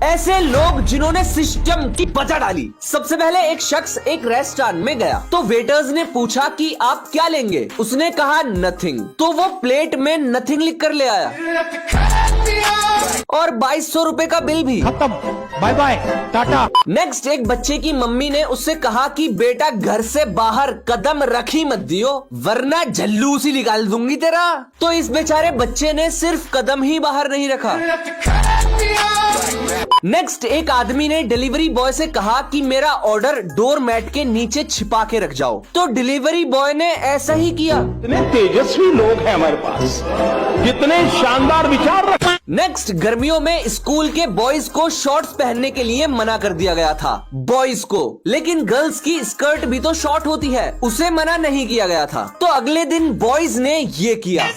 ऐसे लोग जिन्होंने सिस्टम की बचा डाली। सबसे पहले एक शख्स एक रेस्टोरेंट में गया तो वेटर्स ने पूछा कि आप क्या लेंगे। उसने कहा नथिंग, तो वो प्लेट में नथिंग लिख कर ले आया और 2200 रुपए का बिल भी। खत्म, बाय बाय, टाटा। नेक्स्ट, एक बच्चे की मम्मी ने उससे कहा कि बेटा घर से बाहर कदम रखी मत दियो वरना झल्लूस ही निकाल दूंगी तेरा। तो इस बेचारे बच्चे ने सिर्फ कदम ही बाहर नहीं रखा। नेक्स्ट, एक आदमी ने डिलीवरी बॉय से कहा कि मेरा ऑर्डर डोर मैट के नीचे छिपा के रख जाओ, तो डिलीवरी बॉय ने ऐसा ही किया। इतने तेजस्वी लोग हैं हमारे पास, कितने शानदार विचार रख। नेक्स्ट, गर्मियों में स्कूल के बॉयज को शॉर्ट्स पहनने के लिए मना कर दिया गया था बॉयज को, लेकिन गर्ल्स की स्कर्ट भी तो शॉर्ट होती है, उसे मना नहीं किया गया था। तो अगले दिन बॉयज ने ये किया।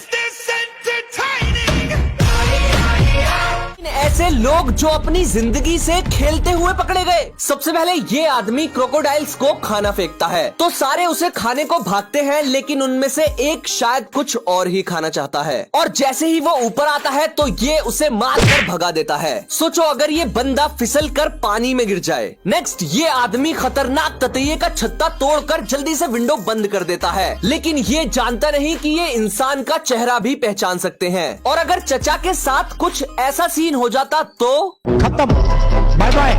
ऐसे लोग जो अपनी जिंदगी से खेलते हुए पकड़े गए। सबसे पहले ये आदमी क्रोकोडाइल्स को खाना फेंकता है तो सारे उसे खाने को भागते हैं, लेकिन उनमें से एक शायद कुछ और ही खाना चाहता है और जैसे ही वो ऊपर आता है तो ये उसे मार कर भगा देता है। सोचो अगर ये बंदा फिसल कर पानी में गिर जाए। नेक्स्ट, ये आदमी खतरनाक ततैये का छत्ता तोड़कर जल्दी से विंडो बंद कर देता है, लेकिन ये जानता नहीं कि ये इंसान का चेहरा भी पहचान सकते हैं। और अगर चचा के साथ कुछ ऐसा सीन हो जाता तो खत्म, बाय बाय।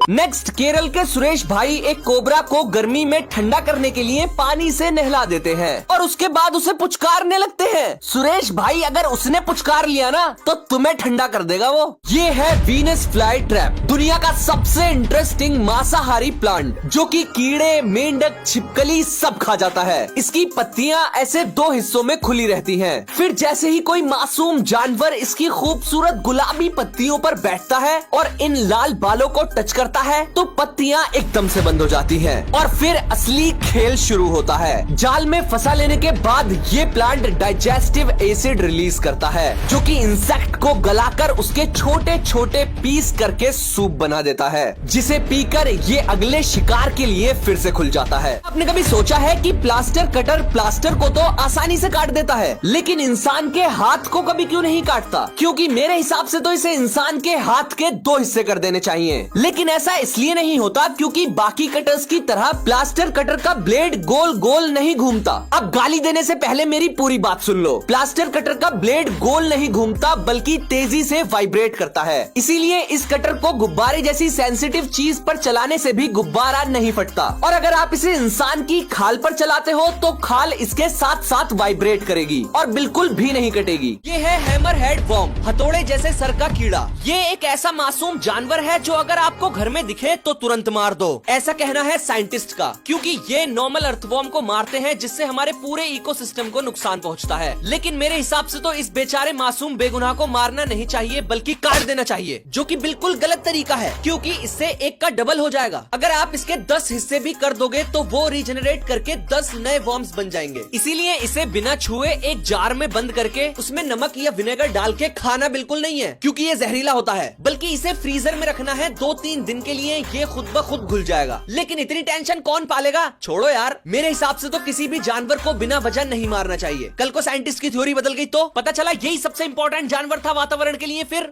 नेक्स्ट, केरल के सुरेश भाई एक कोबरा को गर्मी में ठंडा करने के लिए पानी से नहला देते हैं और उसके बाद उसे पुचकारने लगते हैं। सुरेश भाई, अगर उसने पुचकार लिया ना तो तुम्हें ठंडा कर देगा वो। ये है वीनस फ्लाई ट्रैप, दुनिया का सबसे इंटरेस्टिंग मांसाहारी प्लांट जो कि कीड़े, मेंढक, छिपकली सब खा जाता है। इसकी पत्तियां ऐसे दो हिस्सों में खुली रहती हैं। फिर जैसे ही कोई मासूम जानवर इसकी खूबसूरत गुलाबी पत्तियों पर बैठता है और इन लाल बालों को टच करता है तो पत्तियां एकदम से बंद हो जाती हैं और फिर असली खेल शुरू होता है। जाल में फंसा लेने के बाद ये प्लांट डाइजेस्टिव एसिड रिलीज करता है जो कि इंसेक्ट को गलाकर उसके छोटे छोटे पीस करके सूप बना देता है, जिसे पीकर ये अगले शिकार के लिए फिर से खुल जाता है। आपने कभी सोचा है कि प्लास्टर कटर प्लास्टर को तो आसानी से काट देता है, लेकिन इंसान के हाथ को कभी क्यों नहीं काटता? क्योंकि मेरे हिसाब से तो इसे इंसान के हाथ के दो हिस्से कर देने चाहिए, लेकिन ऐसा इसलिए नहीं होता क्योंकि बाकी कटर्स की तरह प्लास्टर कटर का ब्लेड गोल गोल नहीं घूमता। अब गाली देने से पहले मेरी पूरी बात सुन लो। प्लास्टर कटर का ब्लेड गोल नहीं घूमता बल्कि तेजी से वाइब्रेट करता है, इसीलिए इस कटर को गुब्बारे जैसी सेंसिटिव चीज पर चलाने से भी गुब्बारा नहीं फटता। और अगर आप इसे इंसान की खाल पर चलाते हो तो खाल इसके साथ साथ वाइब्रेट करेगी और बिल्कुल भी नहीं कटेगी। ये है हैमर हेड वर्म, हथौड़े जैसे सर का कीड़ा। ये एक ऐसा मासूम जानवर है जो अगर आपको घर में दिखे तो तुरंत मार दो, ऐसा कहना है साइंटिस्ट का, क्योंकि ये नॉर्मल अर्थवर्म को मारते हैं जिससे हमारे पूरे इकोसिस्टम को नुकसान पहुंचता है। लेकिन मेरे हिसाब से तो इस बेचारे मासूम बेगुनाह को मारना नहीं चाहिए बल्कि काट देना चाहिए, जो कि बिल्कुल गलत तरीका है क्योंकि इससे एक का डबल हो जाएगा। अगर आप इसके 10 हिस्से भी कर दोगे तो वो रीजनरेट करके 10 नए वर्म्स बन जाएंगे। इसीलिए इसे बिना छुए एक जार में बंद करके उसमें नमक या विनेगर डाल के खाना बिल्कुल नहीं है क्योंकि ये जहरीला होता है, बल्कि इसे फ्रीजर में रखना है 2-3 दिन के लिए, ये खुद ब खुद घुल जाएगा। लेकिन इतनी टेंशन कौन पालेगा? छोड़ो यार, मेरे हिसाब से तो किसी भी जानवर को बिना वजह नहीं मारना चाहिए। कल को साइंटिस्ट की थ्योरी बदल गई तो पता चला यही सबसे इंपॉर्टेंट जानवर था वातावरण के लिए। फिर